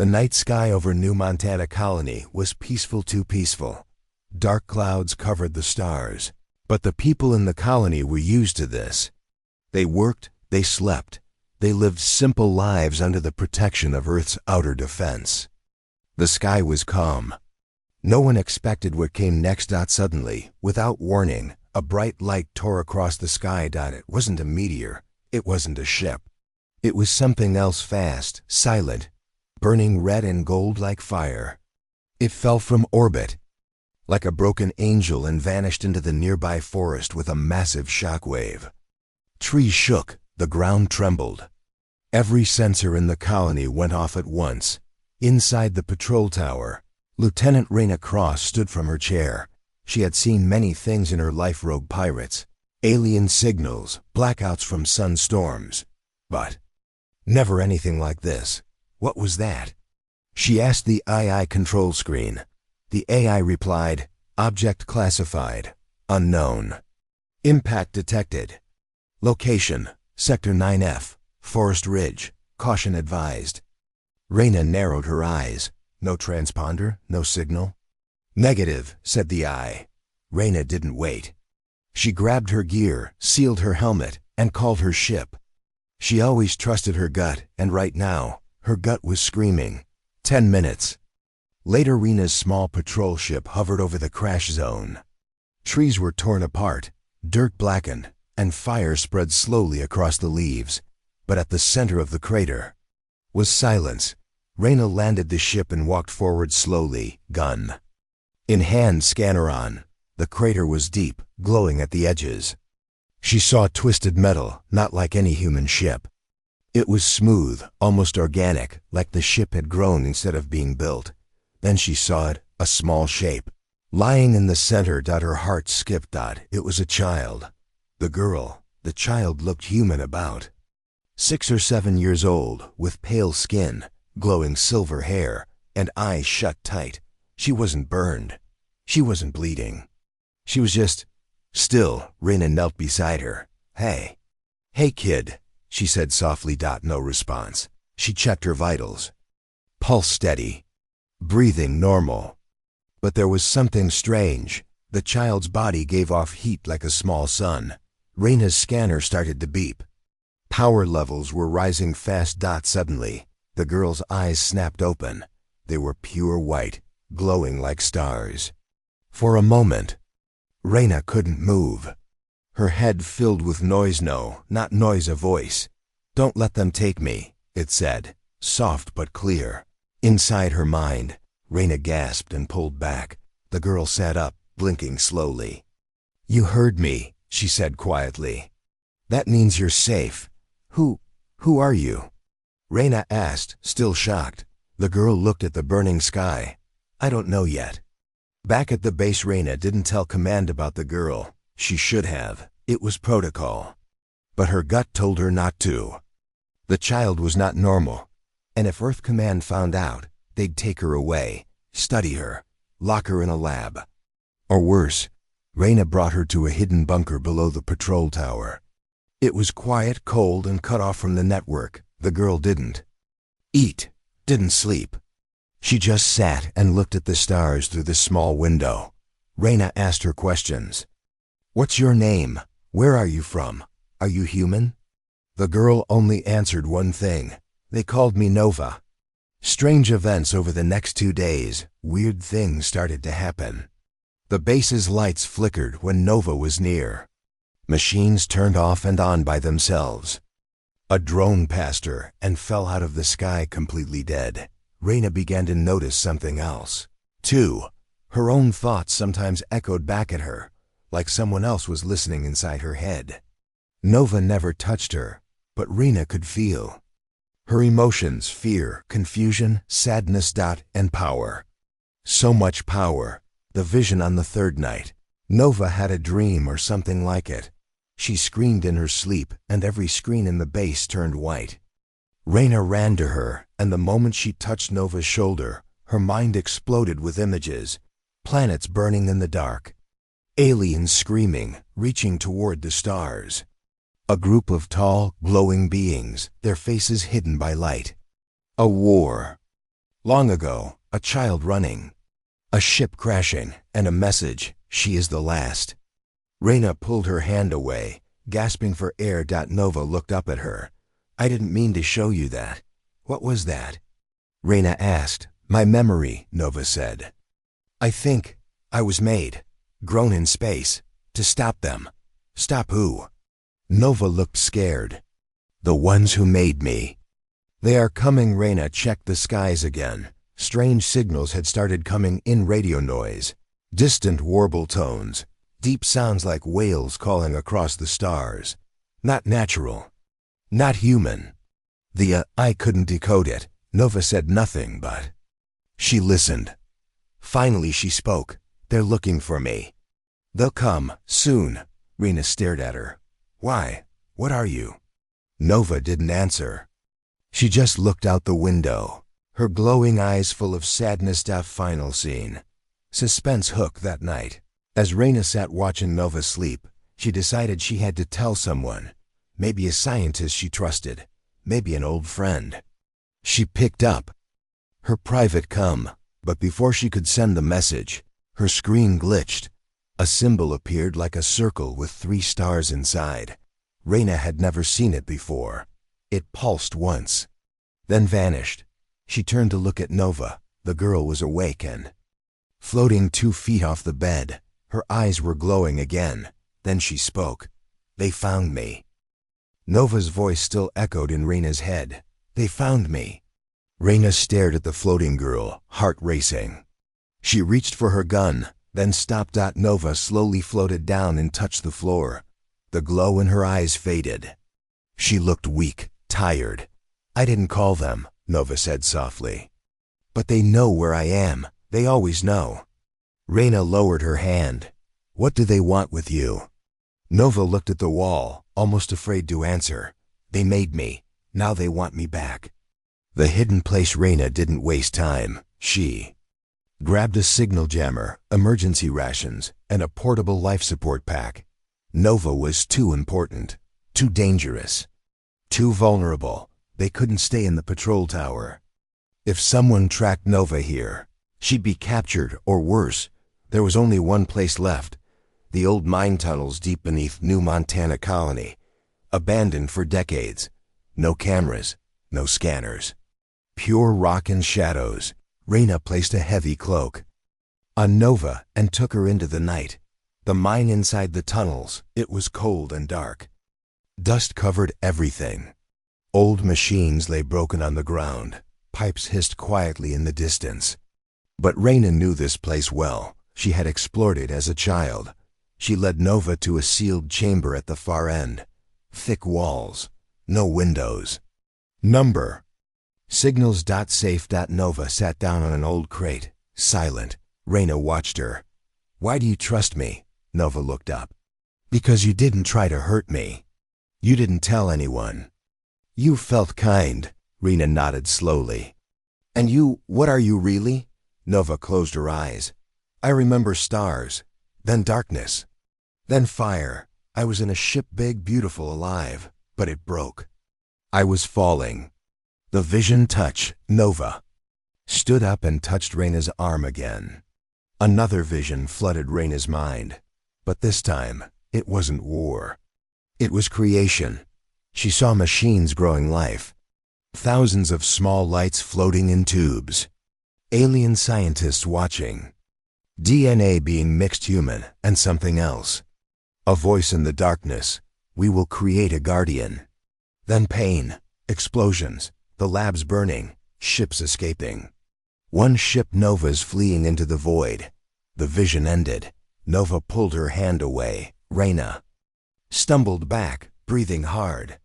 The night sky over New Montana Colony was peaceful, too peaceful. Dark clouds covered the stars, but the people in the colony were used to this. They worked, they slept, they lived simple lives under the protection of Earth's outer defense. The sky was calm. No one expected what came next. Suddenly, without warning, a bright light tore across the sky. It wasn't a meteor, it wasn't a ship. It was something else, fast, silent, burning red and gold like fire. It fell from orbit, like a broken angel, and vanished into the nearby forest with a massive shockwave. Trees shook, the ground trembled. Every sensor in the colony went off at once. Inside the patrol tower, Lieutenant Raina Cross stood from her chair. She had seen many things in her life: rogue pirates, alien signals, blackouts from sunstorms. But never anything like this. What was that? She asked the AI control screen. The AI replied, "Object classified, unknown. Impact detected. Location, Sector 9F, Forest Ridge. Caution advised." Raina narrowed her eyes. No transponder, no signal. "Negative," said the eye. Raina didn't wait. She grabbed her gear, sealed her helmet, and called her ship. She always trusted her gut, and right now, her gut was screaming. 10 minutes. Later, Raina's small patrol ship hovered over the crash zone. Trees were torn apart, dirt blackened, and fire spread slowly across the leaves. But at the center of the crater was silence. Raina landed the ship and walked forward slowly, gun in hand, scanner on. The crater was deep, glowing at the edges. She saw twisted metal, not like any human ship. It was smooth, almost organic, like the ship had grown instead of being built. Then she saw it, a small shape, lying in the center. Her heart skipped. It was a child. The child looked human, about 6 or 7 years old, with pale skin, glowing silver hair, and eyes shut tight. She wasn't burned. She wasn't bleeding. She was just still. Raina knelt beside her. Hey, kid," she said softly. No response. She checked her vitals. Pulse steady. Breathing normal. But there was something strange. The child's body gave off heat like a small sun. Raina's scanner started to beep. Power levels were rising fast. Suddenly, the girl's eyes snapped open. They were pure white, glowing like stars. For a moment, Raina couldn't move. Her head filled with noise. No, not noise, a voice. "Don't let them take me," it said, soft but clear. Inside her mind, Raina gasped and pulled back. The girl sat up, blinking slowly. "You heard me," she said quietly. "That means you're safe. Who are you?" Raina asked, still shocked. The girl looked at the burning sky. "I don't know yet." Back at the base, Raina didn't tell Command about the girl. She should have. It was protocol. But her gut told her not to. The child was not normal. And if Earth Command found out, they'd take her away, study her, lock her in a lab. Or worse. Raina brought her to a hidden bunker below the patrol tower. It was quiet, cold, and cut off from the network. The girl didn't eat, didn't sleep. She just sat and looked at the stars through the small window. Raina asked her questions. "What's your name? Where are you from? Are you human?" The girl only answered one thing. "They called me Nova." Strange events over the next 2 days. Weird things started to happen. The base's lights flickered when Nova was near. Machines turned off and on by themselves. A drone passed her and fell out of the sky completely dead. Raina began to notice something else, too. Her own thoughts sometimes echoed back at her, like someone else was listening inside her head. Nova never touched her, but Raina could feel her emotions: fear, confusion, sadness, and power. So much power. The vision on the 3rd night. Nova had a dream or something like it. She screamed in her sleep, and every screen in the base turned white. Raina ran to her, and the moment she touched Nova's shoulder, her mind exploded with images. Planets burning in the dark. Aliens screaming, reaching toward the stars. A group of tall, glowing beings, their faces hidden by light. A war. Long ago, a child running, a ship crashing, and a message, she is the last. Reyna pulled her hand away, gasping for air. Nova looked up at her. I didn't mean to show you that. What was that? Reyna asked. My memory, Nova said. I think I was made, grown in space, to stop them. Stop who? Nova looked scared. The ones who made me. They are coming. Reyna checked the skies again. Strange signals had started coming in. Radio noise, distant warble tones, deep sounds like whales calling across the stars. Not natural. Not human. I couldn't decode it. Nova said nothing, but she listened. Finally she spoke. They're looking for me. They'll come, soon. Reyna stared at her. Why? What are you? Nova didn't answer. She just looked out the window, her glowing eyes full of sadness. Final scene. Suspense hook that night. As Reyna sat watching Nova sleep, she decided she had to tell someone. Maybe a scientist she trusted. Maybe an old friend. She picked up her private com, but before she could send the message, her screen glitched. A symbol appeared like a circle with 3 stars inside. Reyna had never seen it before. It pulsed once, then vanished. She turned to look at Nova. The girl was awake and floating 2 feet off the bed. Her eyes were glowing again. Then she spoke. They found me. Nova's voice still echoed in Reyna's head. They found me. Reyna stared at the floating girl, heart racing. She reached for her gun, then stopped. Nova slowly floated down and touched the floor. The glow in her eyes faded. She looked weak, tired. I didn't call them, Nova said softly. But they know where I am. They always know. Reyna lowered her hand. What do they want with you? Nova looked at the wall, almost afraid to answer. They made me. Now they want me back. The hidden place. Reyna didn't waste time. She grabbed a signal jammer, emergency rations, and a portable life support pack. Nova was too important, too dangerous, too vulnerable. They couldn't stay in the patrol tower. If someone tracked Nova here, she'd be captured, or worse. There was only one place left. The old mine tunnels deep beneath New Montana Colony. Abandoned for decades. No cameras, no scanners. Pure rock and shadows. Reyna placed a heavy cloak on Nova and took her into the night. The mine inside the tunnels, it was cold and dark. Dust covered everything. Old machines lay broken on the ground. Pipes hissed quietly in the distance. But Reyna knew this place well. She had explored it as a child. She led Nova to a sealed chamber at the far end. Thick walls, no windows. Number. Signals. Safe. Nova sat down on an old crate, silent. Reyna watched her. Why do you trust me? Nova looked up. Because you didn't try to hurt me. You didn't tell anyone. You felt kind. Reyna nodded slowly. And you, what are you really? Nova closed her eyes. I remember stars, then darkness, then fire. I was in a ship, big, beautiful, alive, but it broke. I was falling. The vision touch. Nova stood up and touched Reyna's arm again. Another vision flooded Reyna's mind. But this time, it wasn't war. It was creation. She saw machines growing life. Thousands of small lights floating in tubes. Alien scientists watching. DNA being mixed human and something else. A voice in the darkness. We will create a guardian. Then pain, explosions, the labs burning, ships escaping. One ship. Nova's fleeing into the void. The vision ended. Nova pulled her hand away. Reyna stumbled back, breathing hard.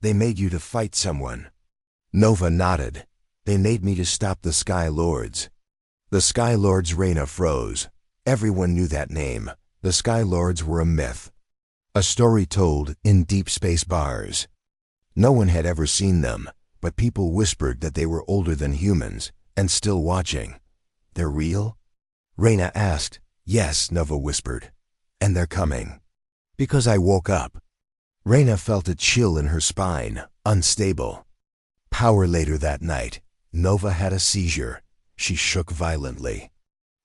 They made you to fight someone. Nova nodded. They made me to stop the Sky Lords. The Sky Lords. Reyna froze. Everyone knew that name. The Sky Lords were a myth. A story told in deep space bars. No one had ever seen them, but people whispered that they were older than humans and still watching. They're real? Reyna asked. Yes, Nova whispered. And they're coming. Because I woke up. Reyna felt a chill in her spine, unstable. Power. Later that night, Nova had a seizure. She shook violently.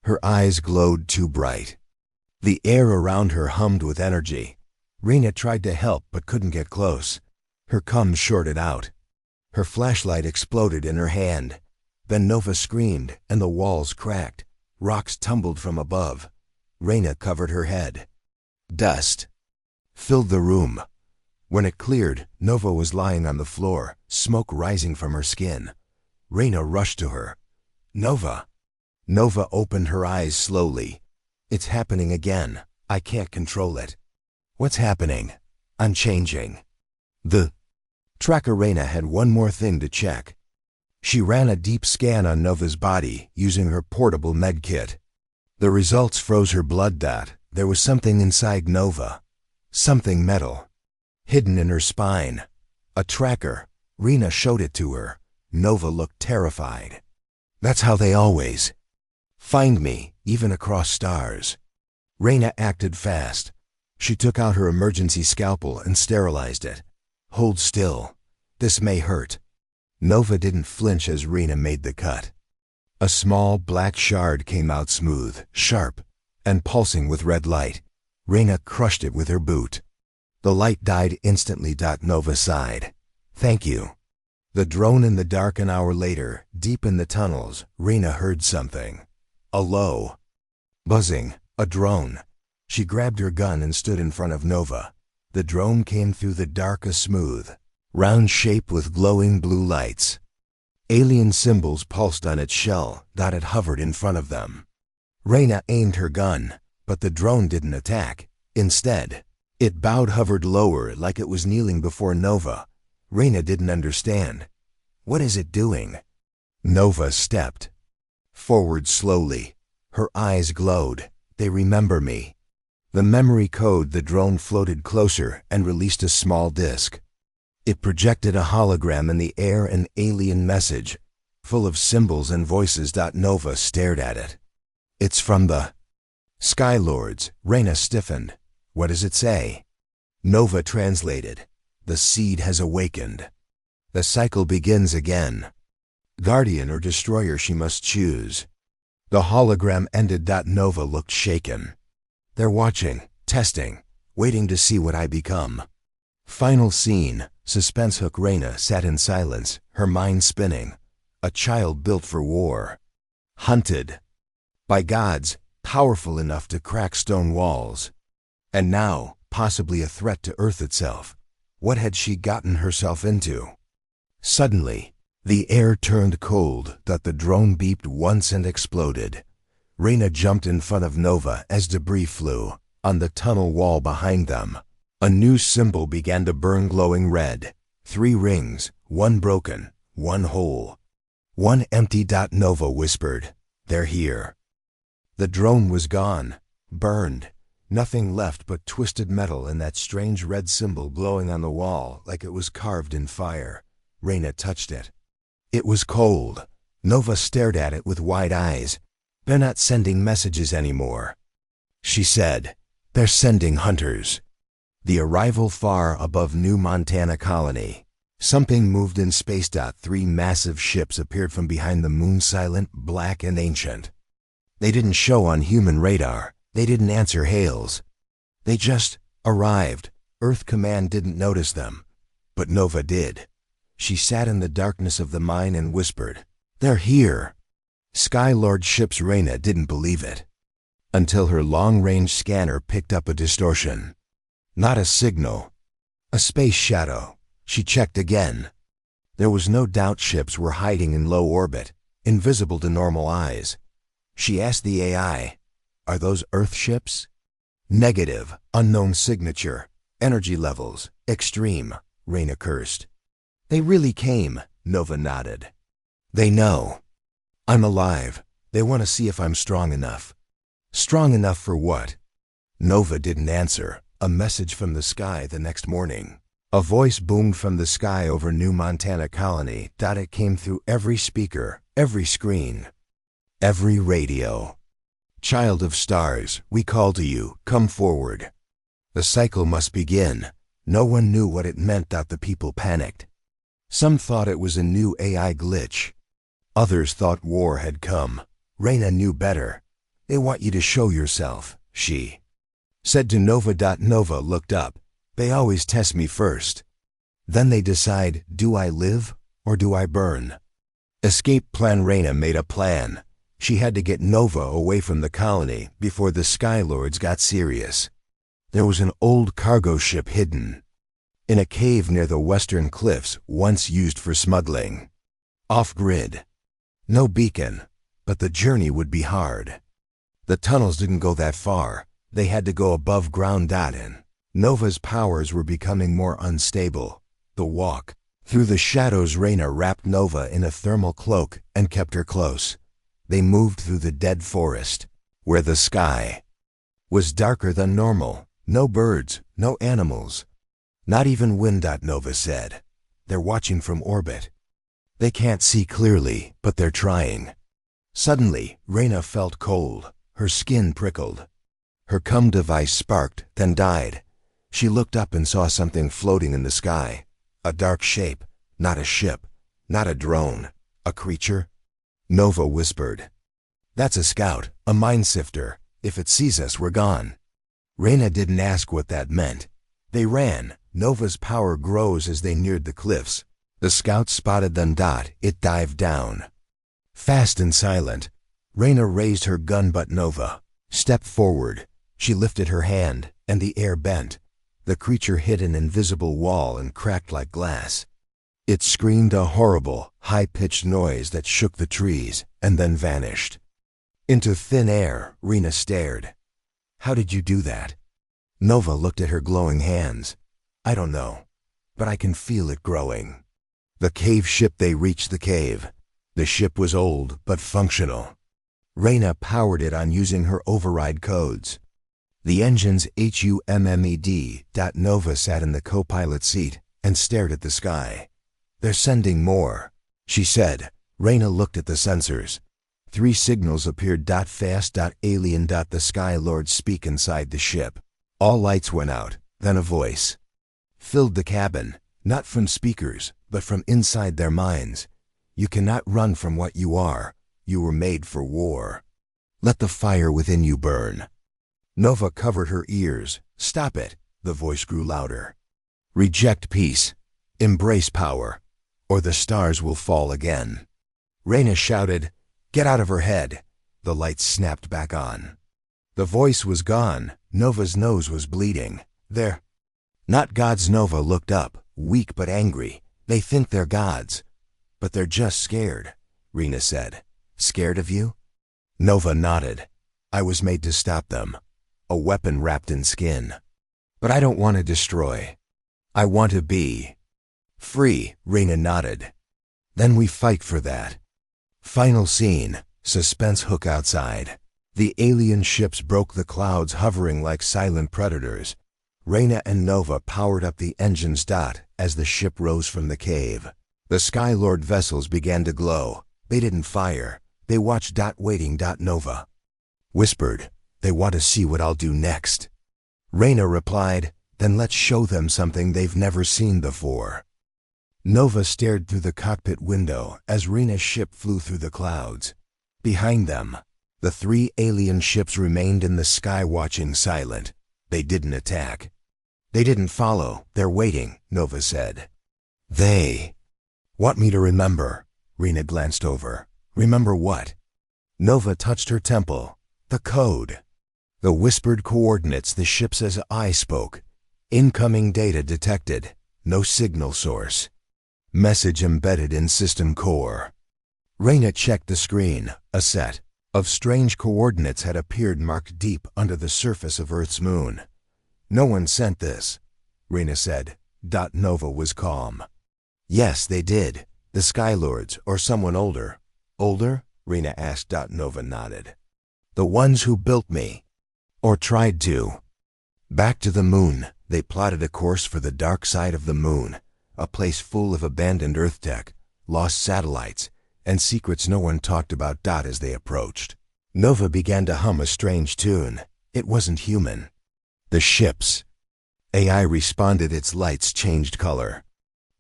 Her eyes glowed too bright. The air around her hummed with energy. Rena tried to help but couldn't get close. Her cum shorted out. Her flashlight exploded in her hand. Then Nova screamed and the walls cracked. Rocks tumbled from above. Rena covered her head. Dust filled the room. When it cleared, Nova was lying on the floor, smoke rising from her skin. Rena rushed to her. Nova! Nova opened her eyes slowly. It's happening again. I can't control it. What's happening? I'm changing. The tracker Rena had one more thing to check. She ran a deep scan on Nova's body using her portable med kit. The results froze her blood. There was something inside Nova. Something metal. Hidden in her spine. A tracker. Rena showed it to her. Nova looked terrified. That's how they always find me, even across stars. Rena acted fast. She took out her emergency scalpel and sterilized it. Hold still. This may hurt. Nova didn't flinch as Rena made the cut. A small black shard came out smooth, sharp, and pulsing with red light. Rena crushed it with her boot. The light died instantly. Nova sighed. Thank you. The drone in the dark. An hour later, deep in the tunnels, Rena heard something. A low buzzing. A drone. She grabbed her gun and stood in front of Nova. The drone came through the dark, a smooth, round shape with glowing blue lights. Alien symbols pulsed on its shell. It hovered in front of them. Rena aimed her gun, but the drone didn't attack. Instead, it bowed, hovered lower like it was kneeling before Nova. Rena didn't understand. What is it doing? Nova stepped forward slowly. Her eyes glowed. They remember me. The memory code. The drone floated closer and released a small disc. It projected a hologram in the air, an alien message, full of symbols and voices. Nova stared at it. It's from the Sky Lords. Rena stiffened. What does it say? Nova translated. The seed has awakened. The cycle begins again. Guardian or destroyer she must choose. The hologram ended. Nova looked shaken. They're watching, testing, waiting to see what I become. Final scene. Suspense hook. Rena sat in silence, her mind spinning. A child built for war. Hunted by gods, powerful enough to crack stone walls. And now, possibly a threat to Earth itself. What had she gotten herself into? Suddenly, the air turned cold. The drone beeped once and exploded. Rena jumped in front of Nova as debris flew. On the tunnel wall behind them, a new symbol began to burn, glowing red. 3 rings, one broken, one whole, one empty. Nova whispered, "They're here." The drone was gone, burned. Nothing left but twisted metal and that strange red symbol glowing on the wall like it was carved in fire. Rena touched it. It was cold. Nova stared at it with wide eyes. They're not sending messages anymore, she said. They're sending hunters. The arrival far above New Montana colony. Something moved in space. 3 massive ships appeared from behind the moon, silent, black, and ancient. They didn't show on human radar. They didn't answer hails. They just arrived. Earth Command didn't notice them, but Nova did. She sat in the darkness of the mine and whispered, "They're here." Sky Lord ships. Rena didn't believe it until her long-range scanner picked up a distortion. Not a signal. A space shadow. She checked again. There was no doubt ships were hiding in low orbit, invisible to normal eyes. She asked the AI, "Are those Earth ships?" "Negative. Unknown signature. Energy levels. Extreme," Rena cursed. "They really came," Nova nodded. "They know I'm alive. They want to see if I'm strong enough." "Strong enough for what?" Nova didn't answer. A message from the sky the next morning. A voice boomed from the sky over New Montana colony. It came through every speaker, every screen, every radio. "Child of stars, we call to you. Come forward. The cycle must begin." No one knew what it meant. The people panicked. Some thought it was a new AI glitch. Others thought war had come. Reyna knew better. They want you to show yourself, she said to Nova. Nova looked up. They always test me first. Then they decide, do I live or do I burn? Escape plan. Reyna made a plan. She had to get Nova away from the colony before the Skylords got serious. There was an old cargo ship hidden in a cave near the western cliffs, once used for smuggling. Off-grid. No beacon, but the journey would be hard. The tunnels didn't go that far. They had to go above ground. In Nova's powers were becoming more unstable. The walk through the shadows. Reyna wrapped Nova in a thermal cloak and kept her close. They moved through the dead forest, where the sky was darker than normal. No birds, no animals, not even wind. Nova said. They're watching from orbit. They can't see clearly, but they're trying. Suddenly, Reyna felt cold. Her skin prickled. Her comm device sparked, then died. She looked up and saw something floating in the sky. A dark shape, not a ship, not a drone, a creature. Nova whispered. That's a scout, a mine sifter. If it sees us, we're gone. Reyna didn't ask what that meant. They ran. Nova's power grows as they neared the cliffs. The scout spotted them. It dived down. Fast and silent. Reyna raised her gun, but Nova stepped forward. She lifted her hand, and the air bent. The creature hit an invisible wall and cracked like glass. It screamed a horrible, high-pitched noise that shook the trees, and then vanished into thin air. Reyna stared. How did you do that? Nova looked at her glowing hands. I don't know, but I can feel it growing. The cave ship. They reached the cave. The ship was old, but functional. Reyna powered it on using her override codes. The engine's HUMMED. Nova sat in the co-pilot seat and stared at the sky. They're sending more, she said. Reyna looked at the sensors. 3 signals appeared. Fast. Alien. The Skylords speak inside the ship. All lights went out. Then a voice filled the cabin, not from speakers, but from inside their minds. You cannot run from what you are. You were made for war. Let the fire within you burn. Nova covered her ears. Stop it. The voice grew louder. Reject peace. Embrace power, or the stars will fall again. Reyna shouted, get out of her head. The lights snapped back on. The voice was gone. Nova's nose was bleeding. They're not gods. Nova looked up, weak but angry. They think they're gods, but they're just scared, Reyna said. Scared of you? Nova nodded. I was made to stop them. A weapon wrapped in skin. But I don't want to destroy. I want to be free. Reyna nodded. Then we fight for that. Final scene. Suspense hook outside. The alien ships broke the clouds, hovering like silent predators. Reyna and Nova powered up the engines. As the ship rose from the cave, the Skylord vessels began to glow. They didn't fire. They watched. Waiting. Nova whispered, they want to see what I'll do next. Reyna replied, then let's show them something they've never seen before. Nova stared through the cockpit window as Reyna's ship flew through the clouds. Behind them, the 3 alien ships remained in the sky, watching, silent. They didn't attack. They didn't follow. They're waiting, Nova said. They want me to remember. Reyna glanced over. Remember what? Nova touched her temple. The code. The whispered coordinates. The ship says. I spoke. Incoming data detected. No signal source. Message embedded in system core. Reyna checked the screen. A set of strange coordinates had appeared, marked deep under the surface of Earth's moon. No one sent this, Reyna said. Nova was calm. Yes, they did. The Skylords, or someone older. Older? Reyna asked. Nova nodded. The ones who built me. Or tried to. Back to the moon. They plotted a course for the dark side of the moon, a place full of abandoned Earth tech, lost satellites, and secrets no one talked about. As they approached, Nova began to hum a strange tune. It wasn't human. The ship's AI responded. Its lights changed color.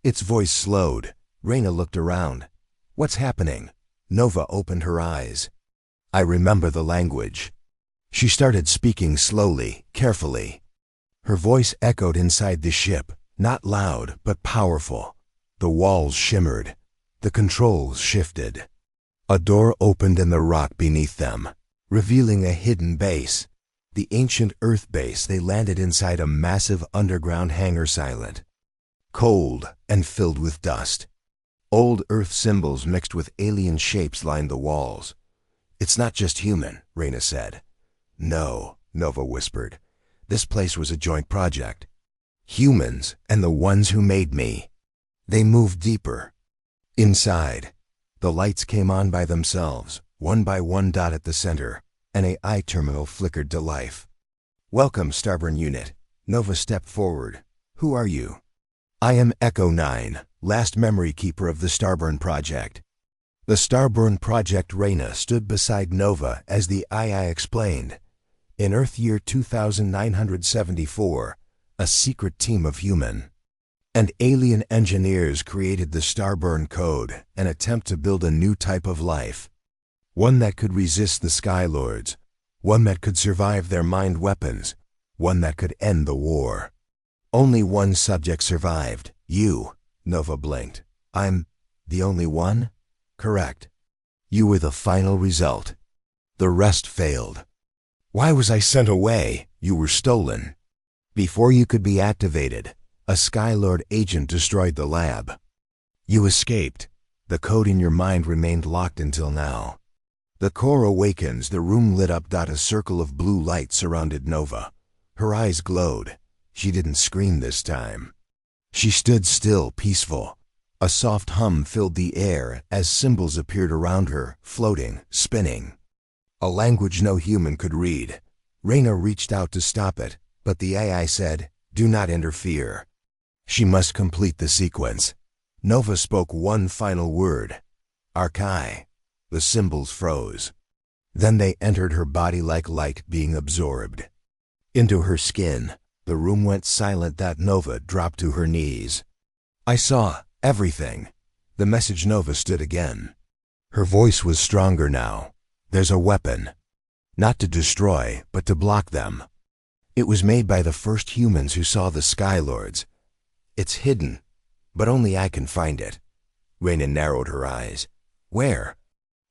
Its voice slowed. Reyna looked around. What's happening? Nova opened her eyes. I remember the language. She started speaking slowly, carefully. Her voice echoed inside the ship, not loud, but powerful. The walls shimmered. The controls shifted. A door opened in the rock beneath them, revealing a hidden base. The ancient Earth base. They landed inside a massive underground hangar, silent, cold, and filled with dust. Old Earth symbols mixed with alien shapes lined the walls. "It's not just human," Reyna said. "No," Nova whispered. "This place was a joint project. Humans and the ones who made me." They moved deeper. Inside, the lights came on by themselves, one by one. Dot at the center, an AI terminal flickered to life. "Welcome, Starburn Unit." Nova stepped forward. "Who are you?" "I am Echo 9, last memory keeper of the Starburn Project." The Starburn Project. Reyna stood beside Nova as the AI explained. In Earth year 2974, a secret team of human and alien engineers created the Starburn Code, an attempt to build a new type of life. One that could resist the Skylords, one that could survive their mind weapons, one that could end the war. Only one subject survived. You. Nova blinked. "I'm the only one?" "Correct. You were the final result. The rest failed." "Why was I sent away?" "You were stolen. Before you could be activated, a Skylord agent destroyed the lab. You escaped. The code in your mind remained locked until now." The core awakens. The room lit up. A circle of blue light surrounded Nova. Her eyes glowed. She didn't scream this time. She stood still, peaceful. A soft hum filled the air as symbols appeared around her, floating, spinning. A language no human could read. Reyna reached out to stop it, but the AI said, "Do not interfere." She must complete the sequence. Nova spoke one final word. "Archai." The symbols froze. Then they entered her body like light being absorbed into her skin. The room went silent. Nova dropped to her knees. "I saw everything." The message. Nova stood again. Her voice was stronger now. "There's a weapon. Not to destroy, but to block them. It was made by the first humans who saw the Skylords. It's hidden, but only I can find it." Reyna narrowed her eyes. "Where?"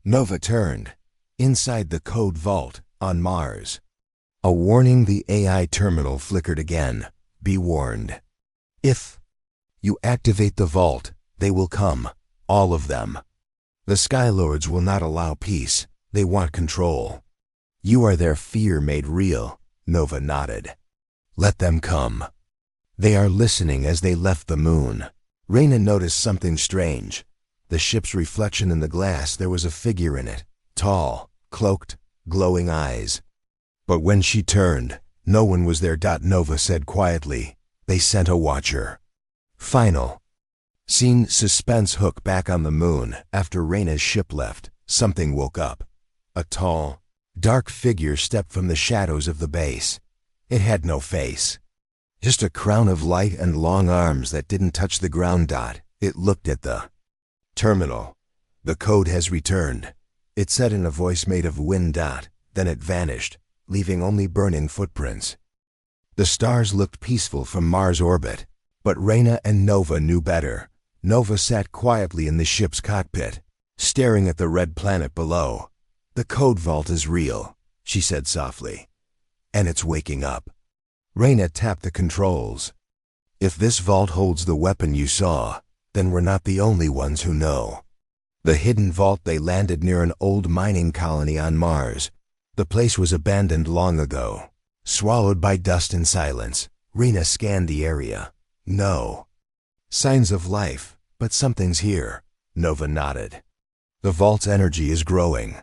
Nova turned. "Inside the code vault, on Mars." A warning. The AI terminal flickered again. "Be warned. If you activate the vault, they will come. All of them. The Skylords will not allow peace. They want control. You are their fear made real." Nova nodded. "Let them come. They are listening." As they left the moon, Reyna noticed something strange. The ship's reflection in the glass. There was a figure in it. Tall, cloaked, glowing eyes. But when she turned, no one was there. Nova said quietly, "They sent a watcher." Final scene. Suspense. Hook back on the moon. After Reyna's ship left, something woke up. A tall, dark figure stepped from the shadows of the base. It had no face. Just a crown of light and long arms that didn't touch the ground. It looked at the terminal. "The code has returned," it said in a voice made of wind. Then it vanished, leaving only burning footprints. The stars looked peaceful from Mars' orbit, but Reyna and Nova knew better. Nova sat quietly in the ship's cockpit, staring at the red planet below. "The code vault is real," she said softly, "and it's waking up." Reyna tapped the controls. "If this vault holds the weapon you saw, then we're not the only ones who know." The hidden vault. They landed near an old mining colony on Mars. The place was abandoned long ago, swallowed by dust and silence. Reyna scanned the area. No signs of life, but something's here. Nova nodded. "The vault's energy is growing.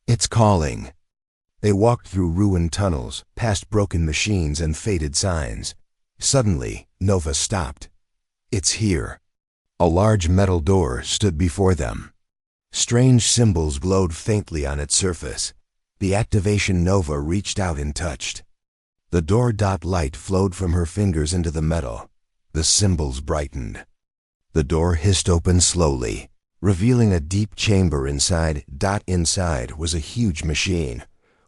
It's calling." They walked through ruined tunnels, past broken machines and faded signs. Suddenly, Nova stopped. "It's here." A large metal door stood before them. Strange symbols glowed faintly on its surface. The activation. Nova reached out and touched. The door. Light flowed from her fingers into the metal. The symbols brightened. The door hissed open slowly. revealing a deep chamber inside. Inside was a huge machine,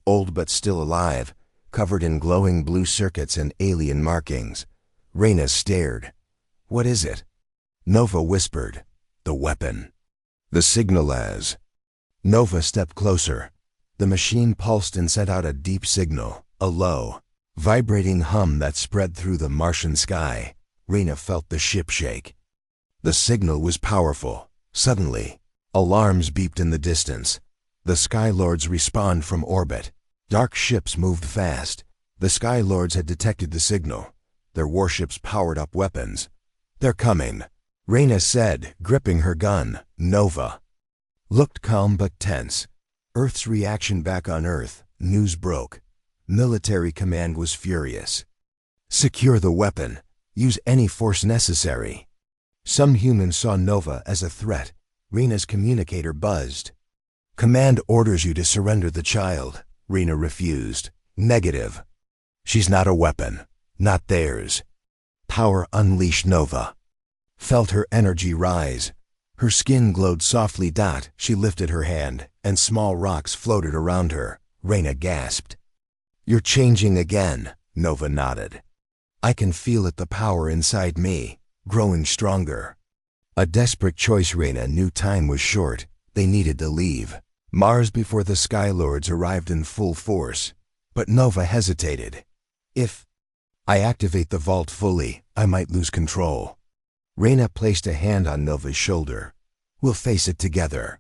old but still alive, covered in glowing blue circuits and alien markings. Reyna stared. "What is it?" Nova whispered. "The weapon. The signal as." Nova stepped closer. The machine pulsed and sent out a deep signal, a low, vibrating hum that spread through the Martian sky. Reyna felt the ship shake. The signal was powerful. Suddenly, alarms beeped in the distance. The Skylords respawned from orbit. Dark ships moved fast. The Skylords had detected the signal. Their warships powered up weapons. "They're coming," Reyna said, gripping her gun. Nova looked calm but tense. Earth's reaction back on Earth. News broke. Military command was furious. "Secure the weapon. Use any force necessary." Some humans saw Nova as a threat. Reyna's communicator buzzed. "Command orders you to surrender the child." Reyna refused. "Negative. She's not a weapon. Not theirs." Power unleashed. Nova felt her energy rise. Her skin glowed softly. She lifted her hand, and small rocks floated around her. Reyna gasped. "You're changing again." Nova nodded. "I can feel it, the power inside me, growing stronger." A desperate choice. Reyna knew time was short. They needed to leave Mars before the Skylords arrived in full force. But Nova hesitated. "If I activate the vault fully, I might lose control." Reyna placed a hand on Nova's shoulder. "We'll face it together."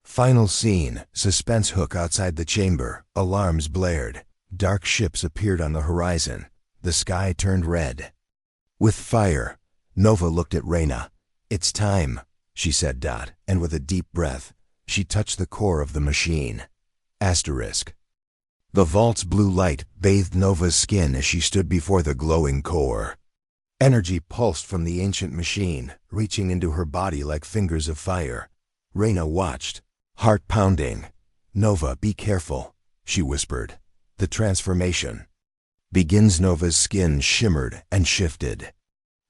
Final scene. Suspense hook outside the chamber. Alarms blared. Dark ships appeared on the horizon. The sky turned red with fire. Nova looked at Reyna. "It's time," she said. And with a deep breath, she touched the core of the machine. Asterisk. The vault's blue light bathed Nova's skin as she stood before the glowing core. Energy pulsed from the ancient machine, reaching into her body like fingers of fire. Reyna watched, heart pounding. "Nova, be careful," she whispered. "The transformation begins." Nova's skin shimmered and shifted.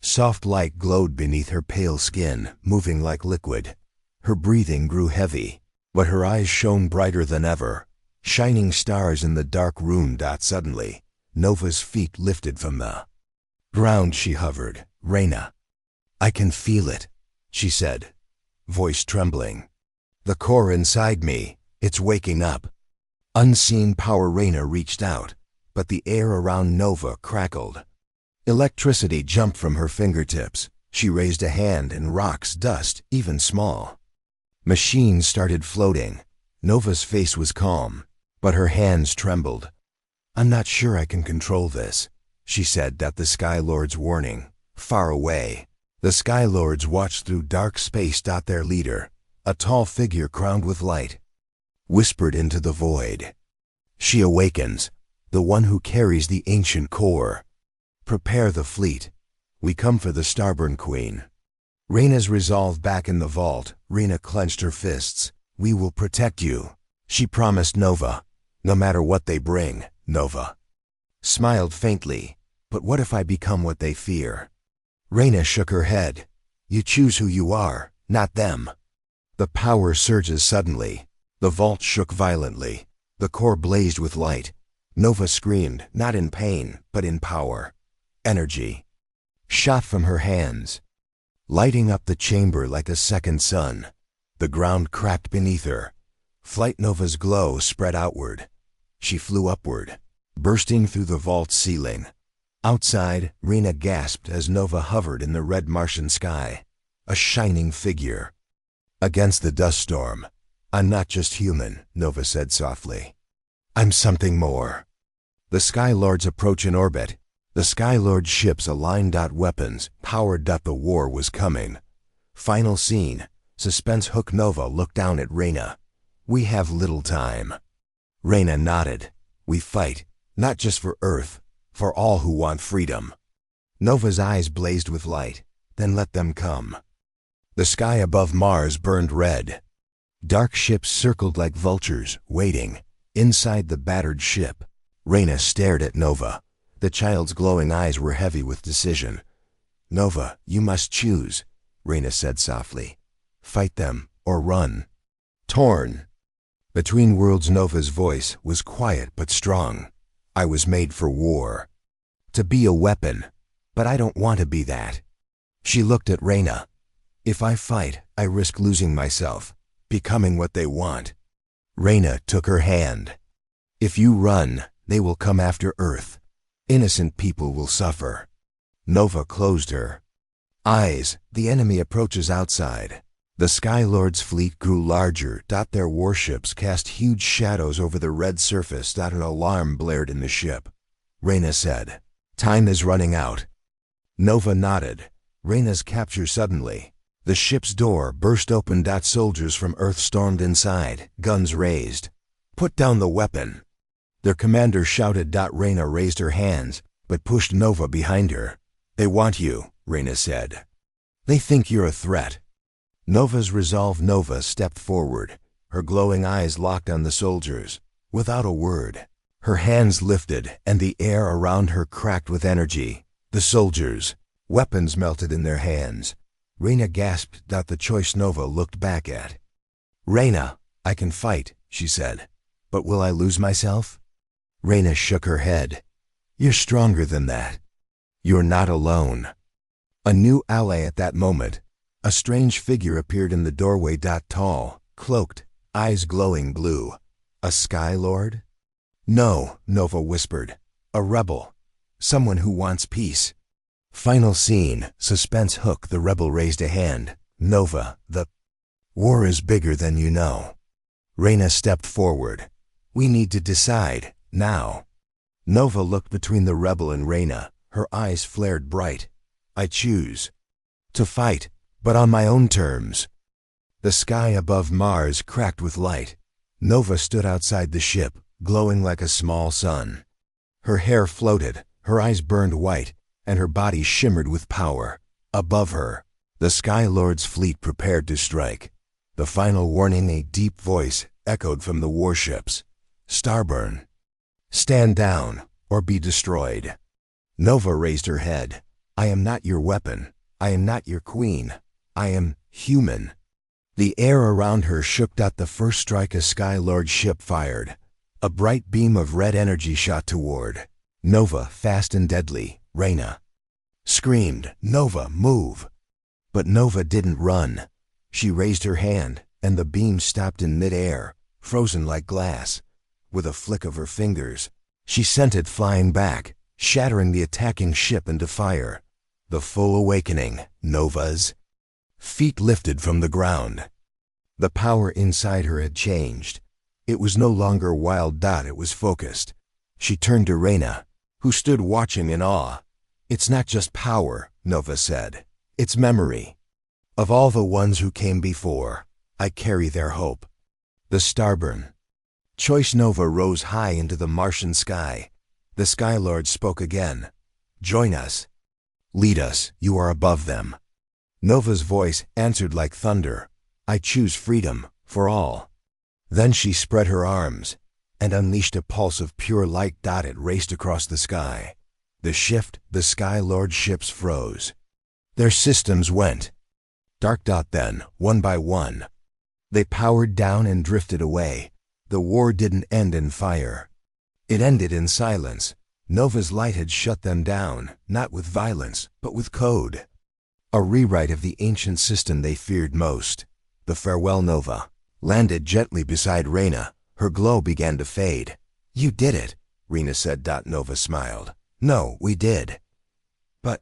Soft light glowed beneath her pale skin, moving like liquid. Her breathing grew heavy, but her eyes shone brighter than ever. Shining stars in the dark room. Suddenly, Nova's feet lifted from the ground. She hovered. "Reyna, I can feel it," she said, voice trembling. "The core inside me, it's waking up." Unseen power. Reyna reached out, but the air around Nova crackled. Electricity jumped from her fingertips. She raised a hand and rocks, dust, even small machines started floating. Nova's face was calm, but her hands trembled. "I'm not sure I can control this," she said. The Skylords warning. Far away, the Skylords watched through dark space. Their leader, a tall figure crowned with light, whispered into the void. "She awakens, the one who carries the ancient core. Prepare the fleet. We come for the Starborn Queen." Reyna's resolve back in the vault. Reyna clenched her fists. "We will protect you," she promised Nova. "No matter what they bring." Nova smiled faintly. "But what if I become what they fear?" Reyna shook her head. "You choose who you are, not them." The power surges suddenly. The vault shook violently. The core blazed with light. Nova screamed, not in pain, but in power. Energy shot from her hands, lighting up the chamber like a second sun. The ground cracked beneath her. Flight. Nova's glow spread outward. She flew upward, bursting through the vault's ceiling. Outside, Reyna gasped as Nova hovered in the red Martian sky, a shining figure against the dust storm. "I'm not just human," Nova said softly. "I'm something more." The Skylords approach in orbit. The Skylord ships aligned. Weapons powered. The war was coming. Final scene. Suspense hook. Nova looked down at Reyna. "We have little time." Reyna nodded. "We fight, not just for Earth, for all who want freedom." Nova's eyes blazed with light. "Then let them come." The sky above Mars burned red. Dark ships circled like vultures, waiting. Inside the battered ship, Reyna stared at Nova. The child's glowing eyes were heavy with decision. "Nova, you must choose," Reyna said softly. "Fight them or run. Torn. Between worlds, Nova's voice was quiet but strong. I was made for war. To be a weapon, but I don't want to be that. She looked at Reyna. If I fight, I risk losing myself, becoming what they want. Reyna took her hand. If you run, they will come after Earth. Innocent people will suffer. Nova closed her eyes. The enemy approaches outside. The Sky Lord's fleet grew larger. Their warships cast huge shadows over the red surface. An alarm blared in the ship. Reyna said, "Time is running out." Nova nodded. Reyna's capture suddenly. The ship's door burst open. Soldiers from Earth stormed inside, guns raised. "Put down the weapon." Their commander shouted. Reyna raised her hands, but pushed Nova behind her. "They want you," Reyna said. "They think you're a threat." Nova's resolve. Nova stepped forward, her glowing eyes locked on the soldiers. Without a word, her hands lifted, and the air around her cracked with energy. The soldiers, weapons melted in their hands. Reyna gasped. The choice Nova looked back at. "Reyna, I can fight," she said. "But will I lose myself?" Reyna shook her head. "You're stronger than that. You're not alone." A new ally at that moment. A strange figure appeared in the doorway. Tall, cloaked, eyes glowing blue. A Sky Lord? "No," Nova whispered. "A rebel. Someone who wants peace." Final scene. Suspense hook. The rebel raised a hand. "Nova, the war is bigger than you know." Reyna stepped forward. "We need to decide, now." Nova looked between the rebel and Reyna. Her eyes flared bright. "I choose to fight, but on my own terms." The sky above Mars cracked with light. Nova stood outside the ship, glowing like a small sun. Her hair floated, her eyes burned white, and her body shimmered with power. Above her, the Sky Lord's fleet prepared to strike. The final warning. A deep voice echoed from the warships. "Starburn. Stand down, or be destroyed." Nova raised her head. "I am not your weapon. I am not your queen. I am human." The air around her shook. The first strike a Sky Lord ship fired. A bright beam of red energy shot toward Nova, fast and deadly. Reyna screamed, "Nova, move!" But Nova didn't run. She raised her hand, and the beam stopped in midair, frozen like glass. With a flick of her fingers, she sent it flying back, shattering the attacking ship into fire. The full awakening. Nova's feet lifted from the ground. The power inside her had changed. It was no longer wild. It was focused. She turned to Reyna, who stood watching in awe. "It's not just power," Nova said. "It's memory. Of all the ones who came before, I carry their hope." The Starburn choice. Nova rose high into the Martian sky. The Sky Lord spoke again. "Join us. Lead us. You are above them." Nova's voice answered like thunder. "I choose freedom, for all." Then she spread her arms and unleashed a pulse of pure light. It raced across the sky. The Sky Lord ships froze. Their systems went dark. Then, one by one, they powered down and drifted away. The war didn't end in fire. It ended in silence. Nova's light had shut them down, not with violence, but with code. A rewrite of the ancient system they feared most. The farewell Nova landed gently beside Reyna. Her glow began to fade. "You did it," Reyna said. Nova smiled. "No, we did. But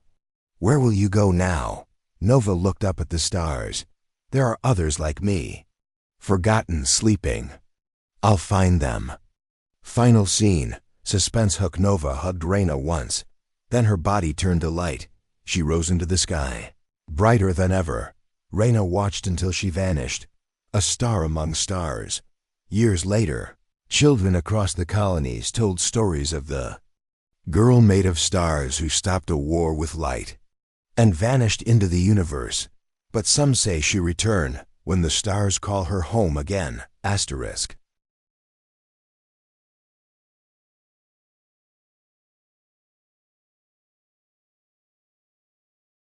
where will you go now?" Nova looked up at the stars. "There are others like me, forgotten, sleeping. I'll find them." Final scene. Suspense hook. Nova hugged Reyna once. Then her body turned to light. She rose into the sky, brighter than ever. Reyna watched until she vanished, a star among stars. Years later, children across the colonies told stories of the girl made of stars who stopped a war with light and vanished into the universe. But some say she returned when the stars call her home again. Asterisk.